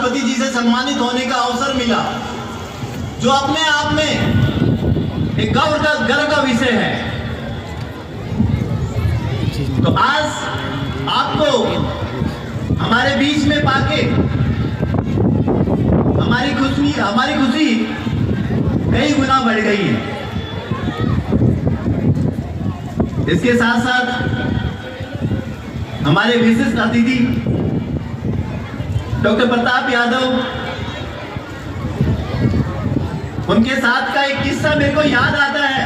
राष्ट्रपति जी से सम्मानित होने का अवसर मिला, जो अपने आप में एक गर्व का विषय है। तो आज आपको हमारे बीच में पाके हमारी खुशी कई गुना बढ़ गई है। इसके साथ साथ हमारे विशिष्ट अतिथि डॉक्टर प्रताप यादव, उनके साथ का एक किस्सा मेरे को याद आता है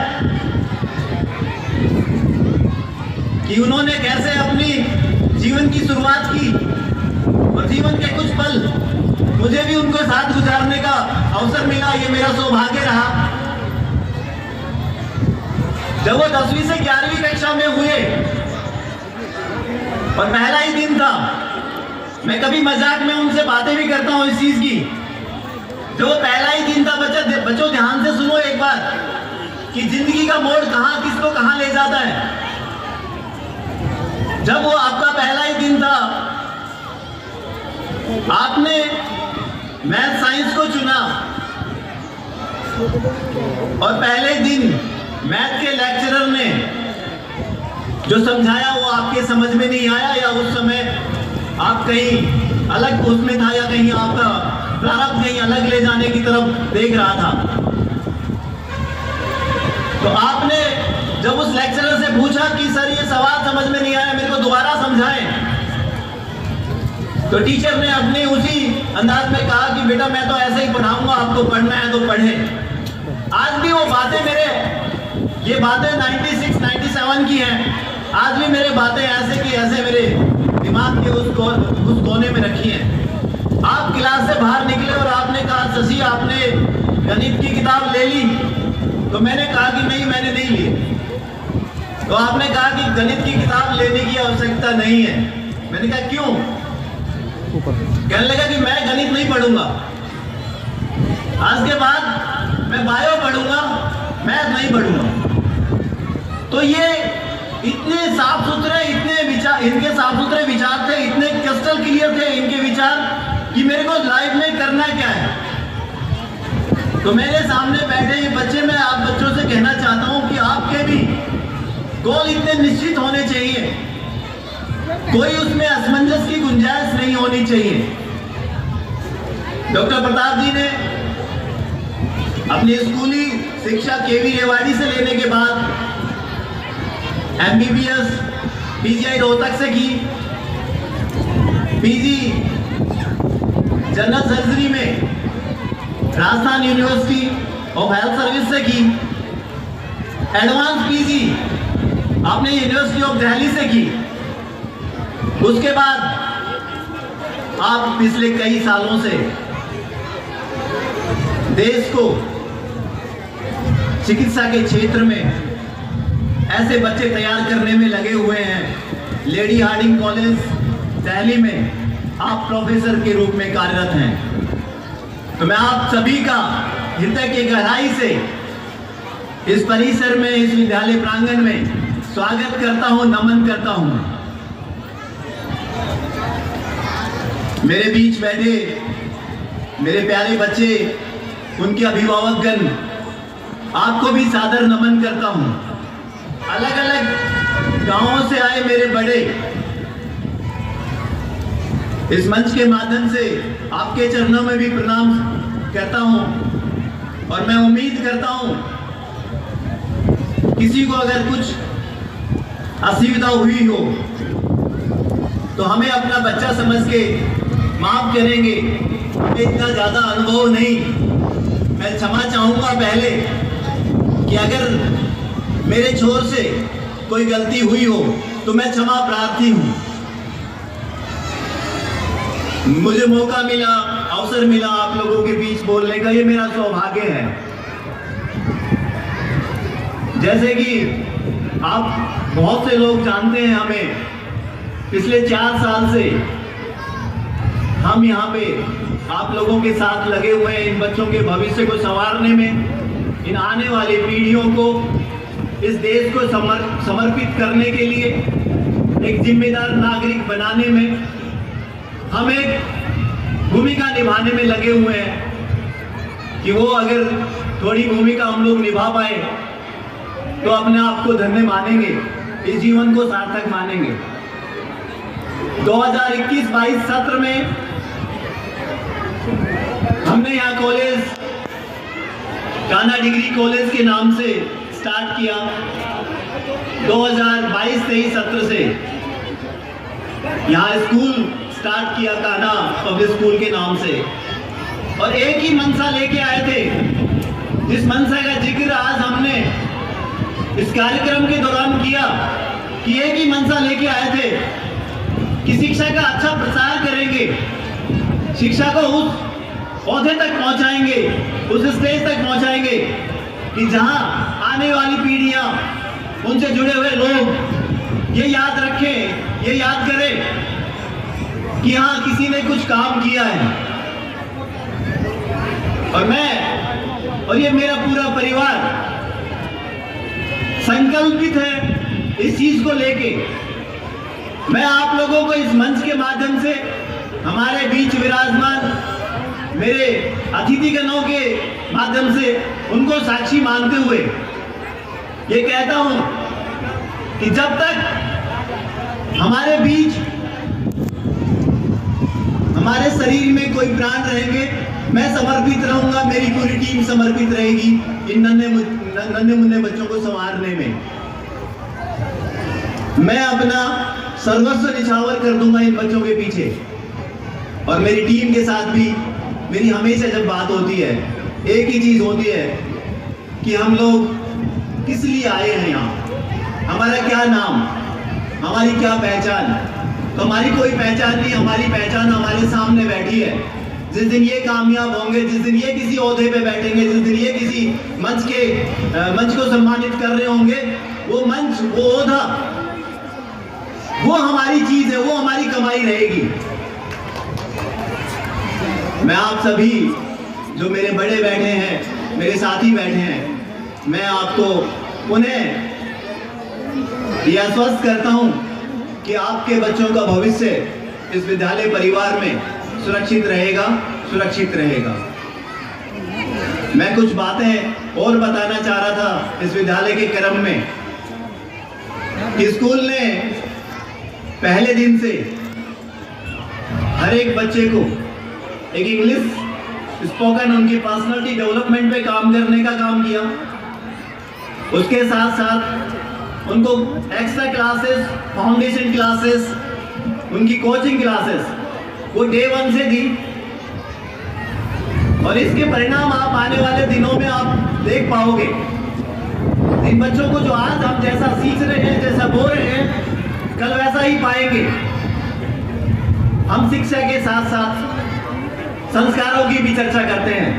कि उन्होंने कैसे अपनी जीवन की शुरुआत की और जीवन के कुछ पल मुझे भी उनके साथ गुजारने का अवसर मिला। ये मेरा सौभाग्य रहा। जब वो 10वीं से 11वीं कक्षा में हुए और पहला ही दिन था, मैं कभी मजाक में उनसे बातें भी करता हूं इस चीज की। जो पहला ही दिन था, बच्चों ध्यान से सुनो एक बार कि जिंदगी का मोड़ कहां किसको कहां ले जाता है। जब वो आपका पहला ही दिन था, आपने मैथ साइंस को चुना और पहले दिन मैथ के लेक्चरर ने जो समझाया वो आपके समझ में नहीं आया, या उस समय आप कहीं अलग उसमें था, या कहीं आपका प्रारंभ कहीं अलग ले जाने की तरफ देख रहा था। तो आपने जब उस लेक्चरर से पूछा कि सर ये सवाल समझ में नहीं आया, मेरे को दोबारा समझाएं, तो टीचर ने अपने उसी अंदाज में कहा कि बेटा मैं तो ऐसे ही पढ़ाऊंगा, आपको पढ़ना है तो पढ़ें। आज भी वो बातें ये बातें 96-97 की हैं। आज भी मेरे बातें ऐसे की ऐसे मेरे दिमाग के उस कोने में रखी हैं। आप क्लास से बाहर निकले और आपने कहा शशि आपने गणित की किताब ले ली, तो मैंने कहा कि नहीं मैंने नहीं ली। तो आपने कहा कि गणित की किताब लेने की आवश्यकता नहीं है। मैंने कहा क्यों? कहने लगा कि मैं गणित नहीं पढ़ूंगा, आज के बाद मैं बायो पढ़ूंगा, मैथ नहीं पढ़ूंगा। तो ये इतने साफ सुथरे इनके साफ सुथरे विचार थे, इतने क्रिस्टल क्लियर थे इनके विचार कि मेरे को लाइफ में करना क्या है। तो मेरे सामने बैठे ये बच्चे, मैं आप बच्चों से कहना चाहता हूं कि आपके भी गोल इतने निश्चित होने चाहिए, कोई उसमें असमंजस की गुंजाइश नहीं होनी चाहिए। डॉक्टर प्रताप जी ने अपनी स्कूली शिक्षा केवी रेवाड़ी से लेने के बाद MBBS PGI रोहतक से की, PG जनरल सर्जरी में Rajasthan university of health service से की, एडवांस PG आपने यूनिवर्सिटी ऑफ दिल्ली से की। उसके बाद आप पिछले कई सालों से देश को चिकित्सा के क्षेत्र में ऐसे बच्चे तैयार करने में लगे हुए हैं। लेडी हार्डिंग कॉलेज दिल्ली में आप प्रोफेसर के रूप में कार्यरत हैं। तो मैं आप सभी का हृदय की गहराई से इस परिसर में, इस विद्यालय प्रांगण में स्वागत करता हूं, नमन करता हूं। मेरे बीच बैठे मेरे प्यारे बच्चे, उनके अभिभावकगण, आपको भी सादर नमन करता हूं। अलग अलग गांवों से आए मेरे बड़े, इस मंच के माध्यम से आपके चरणों में भी प्रणाम करता हूं। और मैं उम्मीद करता हूं किसी को अगर कुछ असुविधा हुई हो तो हमें अपना बच्चा समझ के माफ करेंगे। हमें इतना ज्यादा अनुभव नहीं, मैं क्षमा चाहूंगा पहले कि अगर मेरे छोर से कोई गलती हुई हो तो मैं क्षमा प्रार्थी हूं। मुझे मौका मिला, अवसर मिला आप लोगों के बीच बोलने का, ये मेरा सौभाग्य है। जैसे कि आप बहुत से लोग जानते हैं, हमें पिछले 4 साल से हम यहाँ पे आप लोगों के साथ लगे हुए हैं, इन बच्चों के भविष्य को संवारने में, इन आने वाली पीढ़ियों को, इस देश को समर्पित करने के लिए, एक जिम्मेदार नागरिक बनाने में। हम एक भूमिका निभाने में लगे हुए हैं कि वो अगर थोड़ी भूमिका हम लोग निभा पाए तो अपने आप को धन्य मानेंगे, इस जीवन को सार्थक मानेंगे। 2021-22 सत्र में हमने यहाँ कॉलेज कान्हा डिग्री कॉलेज के नाम से स्टार्ट किया। 2022-23 सत्र से यहाँ स्कूल स्टार्ट किया कान्हा पब्लिक स्कूल के नाम से, और एक ही मंशा लेके आए थे, जिस मंशा का जिक्र आज हमने इस कार्यक्रम के दौरान किया कि एक ही मंशा लेके आए थे कि शिक्षा का अच्छा प्रसार करेंगे, शिक्षा को उस ओहदे तक पहुंचाएंगे, उस स्टेज तक पहुंचाएंगे कि जहां आने वाली पीढ़ियां, उनसे जुड़े हुए लोग ये याद रखें, ये याद करें कि हाँ किसी ने कुछ काम किया है। और मैं और ये मेरा पूरा परिवार संकल्पित है इस चीज को लेके। मैं आप लोगों को इस मंच के माध्यम से हमारे बीच विराजमान मेरे अतिथिगणों के माध्यम से उनको साक्षी मानते हुए ये कहता हूं कि जब तक हमारे बीच हमारे शरीर में कोई प्राण रहेंगे, मैं समर्पित रहूंगा, मेरी पूरी टीम समर्पित रहेगी इन नन्हे मुन्ने बच्चों को संवारने में। मैं अपना सर्वस्व निछावर कर दूंगा इन बच्चों के पीछे। और मेरी टीम के साथ भी मेरी हमेशा जब बात होती है, एक ही चीज होती है कि हम लोग किस लिए आए हैं यहाँ, हमारा क्या नाम, हमारी क्या पहचान। तो हमारी कोई पहचान नहीं, हमारी पहचान हमारे सामने बैठी है। जिस दिन ये कामयाब होंगे, जिस दिन ये किसी ओहदे पे बैठेंगे, जिस दिन ये किसी मंच को सम्मानित कर रहे होंगे, वो मंच, वो ओहदा, वो हमारी चीज है, वो हमारी कमाई रहेगी। मैं आप सभी जो मेरे बड़े बैठे हैं, मेरे साथी बैठे हैं, मैं आपको पुनः यह आश्वस्त करता हूं कि आपके बच्चों का भविष्य इस विद्यालय परिवार में सुरक्षित रहेगा, सुरक्षित रहेगा। मैं कुछ बातें और बताना चाह रहा था इस विद्यालय के क्रम में कि स्कूल ने पहले दिन से हर एक बच्चे को एक इंग्लिश स्पोकन, उनकी पर्सनालिटी डेवलपमेंट पे काम करने का काम किया। उसके साथ साथ उनको एक्स्ट्रा क्लासेस, फाउंडेशन क्लासेस, उनकी कोचिंग क्लासेस वो डे 1 से दी। और इसके परिणाम आप आने वाले दिनों में आप देख पाओगे। इन बच्चों को जो आज हम जैसा सीख रहे हैं, जैसा बोल रहे हैं, कल वैसा ही पाएंगे। हम शिक्षा के साथ साथ संस्कारों की भी चर्चा करते हैं।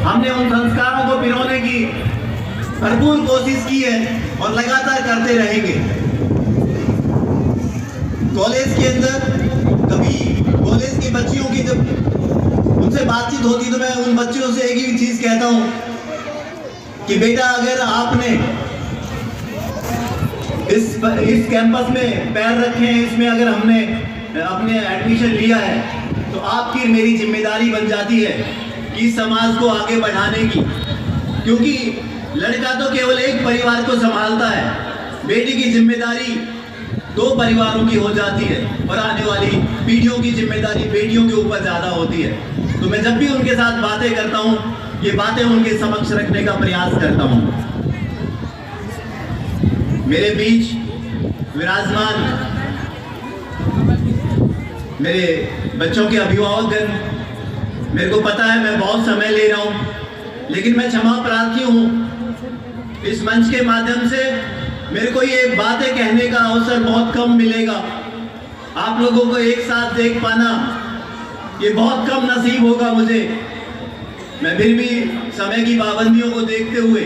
हमने उन संस्कारों को पिरोने की भरपूर कोशिश की है और लगातार करते रहेंगे। कॉलेज के अंदर कभी कॉलेज के बच्चियों की जब उनसे बातचीत होती तो मैं उन बच्चियों से एक ही चीज कहता हूं कि बेटा, अगर आपने इस कैंपस में पैर रखे हैं, इसमें अगर हमने अपने एडमिशन लिया है, तो आपकी मेरी जिम्मेदारी बन जाती है कि समाज को आगे बढ़ाने की। क्योंकि लड़का तो केवल एक परिवार को संभालता है, बेटी की जिम्मेदारी 2 परिवारों की हो जाती है, और आने वाली पीढ़ियों की जिम्मेदारी बेटियों के ऊपर ज्यादा होती है। तो मैं जब भी उनके साथ बातें करता हूं, ये बातें उनके समक्ष रखने का प्रयास करता हूं। मेरे बीच विराजमान मेरे बच्चों के अभिभावकगण, मेरे को पता है मैं बहुत समय ले रहा हूं, लेकिन मैं क्षमा प्रार्थी हूं। इस मंच के माध्यम से मेरे को ये बातें कहने का अवसर बहुत कम मिलेगा। आप लोगों को एक साथ देख पाना ये बहुत कम नसीब होगा मुझे। मैं फिर भी समय की पाबंदियों को देखते हुए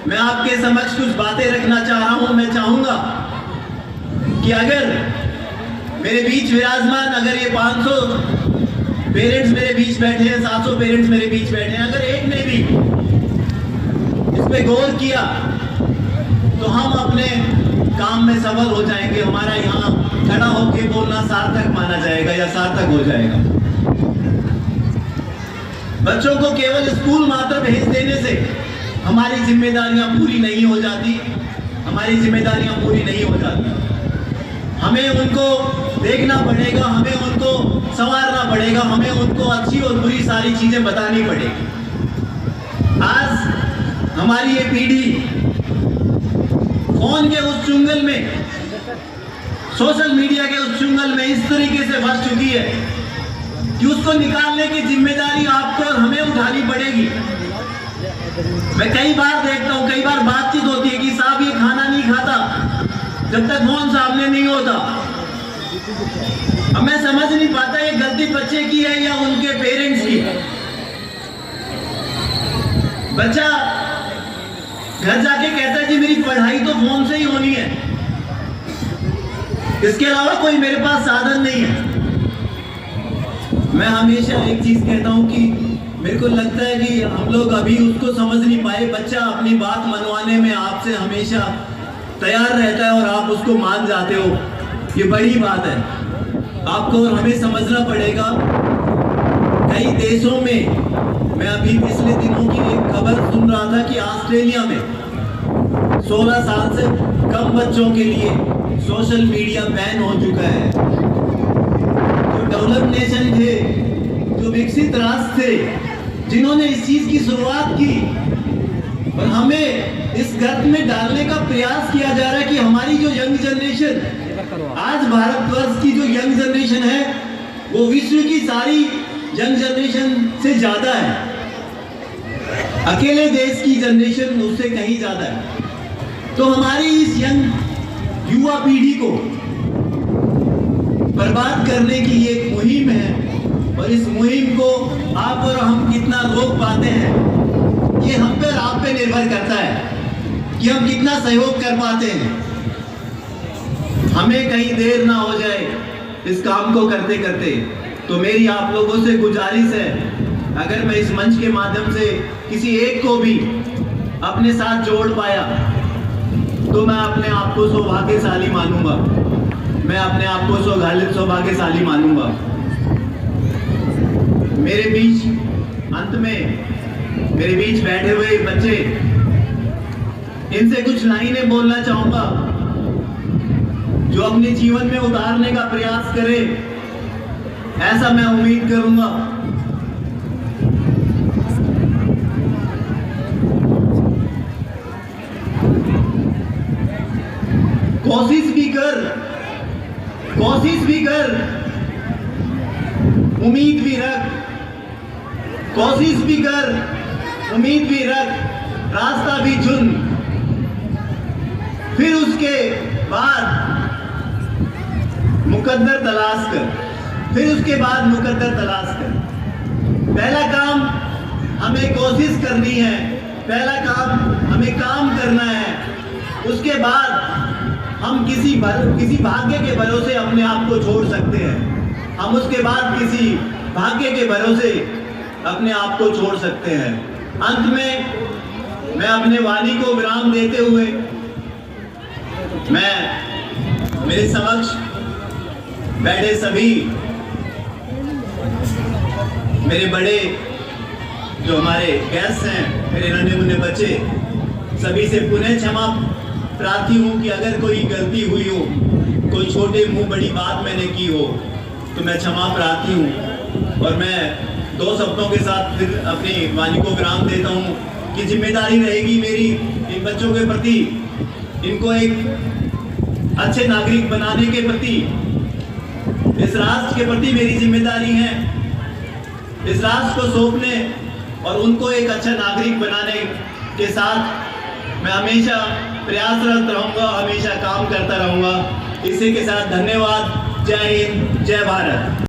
मैं आपके समक्ष कुछ बातें रखना चाह रहा हूं। मैं चाहूंगा कि अगर मेरे बीच विराजमान, अगर ये 500 पेरेंट्स मेरे बीच बैठे हैं, 700 पेरेंट्स मेरे बीच बैठे हैं, अगर एक ने भी इस पे गौर किया तो हम अपने काम में सफल हो जाएंगे। हमारा यहाँ खड़ा होकर बोलना सार्थक माना जाएगा। जाएगा, सार्थक हो जाएगा। बच्चों को केवल स्कूल मात्र भेज देने से हमारी जिम्मेदारियां पूरी नहीं हो जाती, हमारी जिम्मेदारियां पूरी नहीं हो जाती। हमें उनको देखना पड़ेगा, हमें उनको संवारना पड़ेगा, हमें उनको अच्छी और बुरी सारी चीजें बतानी पड़ेगी। आज हमारी ये पीढ़ी फोन के उस चुंगल में, सोशल मीडिया के उस चुंगल में इस तरीके से फंस चुकी है कि उसको निकालने की जिम्मेदारी आपको और हमें उठानी पड़ेगी। मैं कई बार देखता हूं, कई बार बातचीत होती है कि साहब ये खाना नहीं खाता जब तक फोन सामने नहीं होता। अब मैं समझ नहीं पाता ये गलती बच्चे की है या उनके पेरेंट्स की। बच्चा घर जाके कहता है जी मेरी पढ़ाई तो फोन से ही होनी है, इसके अलावा कोई मेरे पास साधन नहीं है। मैं हमेशा एक चीज कहता हूं कि मेरे को लगता है कि हम लोग अभी उसको समझ नहीं पाए। बच्चा अपनी बात मनवाने में आपसे हमेशा तैयार रहता है और आप उसको मान जाते हो, ये बड़ी बात है। आपको और हमें समझना पड़ेगा। कई देशों में, मैं अभी पिछले दिनों की एक खबर सुन रहा था कि ऑस्ट्रेलिया में 16 साल से कम बच्चों के लिए सोशल मीडिया बैन हो चुका है। जो डेवलप्ड नेशन थे, जो विकसित राष्ट्र थे, जिन्होंने इस चीज की शुरुआत की, और हमें इस गर्त में डालने का प्रयास किया जा रहा है कि हमारी जो यंग जनरेशन, आज भारतवर्ष की जो यंग जनरेशन है वो विश्व की सारी यंग जनरेशन से ज्यादा है। अकेले देश की जनरेशन उससे कहीं ज्यादा है। तो हमारी इस यंग युवा पीढ़ी को बर्बाद करने की एक मुहिम है, और इस मुहिम को आप और हम कितना रोक पाते हैं ये हम पे, आप पे निर्भर करता है कि हम कितना सहयोग कर पाते हैं। हमें कहीं देर ना हो जाए इस काम को करते करते। तो मेरी आप लोगों से गुजारिश है, अगर मैं इस मंच के माध्यम से किसी एक को भी अपने साथ जोड़ पाया तो मैं अपने आप को सौभाग्यशाली मानूंगा, मैं अपने आप को सौभाग्यशाली मानूंगा। मेरे बीच अंत में मेरे बीच बैठे हुए बच्चे, इनसे कुछ लाइनें बोलना चाहूंगा जो अपने जीवन में उतारने का प्रयास करे, ऐसा मैं उम्मीद करूंगा। कोशिश भी कर, उम्मीद भी रख, कोशिश भी कर, उम्मीद भी रख, रास्ता भी चुन, फिर उसके बाद मुकद्दर तलाश कर, फिर उसके बाद मुकद्दर तलाश कर। पहला काम हमें कोशिश करनी है, पहला काम हमें काम करना है, उसके बाद हम किसी भाग्य के भरोसे अपने आप को छोड़ सकते हैं। हम उसके बाद किसी भाग्य के भरोसे अपने आप को छोड़ सकते हैं। अंत में मैं अपने वाणी को विराम देते हुए, मैं मेरे समक्ष बैठे सभी मेरे बड़े जो हमारे गेस्ट हैं, मेरे नन्हे मुन्ने बच्चे, सभी से पुनः क्षमा प्रार्थी हूँ कि अगर कोई गलती हुई हो, कोई छोटे मुंह बड़ी बात मैंने की हो तो मैं क्षमा प्रार्थी हूँ। और मैं 2 शब्दों के साथ फिर अपनी वाणी को विराम देता हूँ कि जिम्मेदारी रहेगी मेरी इन बच्चों के प्रति, इनको एक अच्छे नागरिक बनाने के प्रति, इस राष्ट्र के प्रति मेरी जिम्मेदारी है, इस राष्ट्र को सौंपने और उनको एक अच्छा नागरिक बनाने के साथ मैं हमेशा प्रयासरत रहूंगा, हमेशा काम करता रहूंगा। इसी के साथ धन्यवाद। जय हिंद, जय भारत।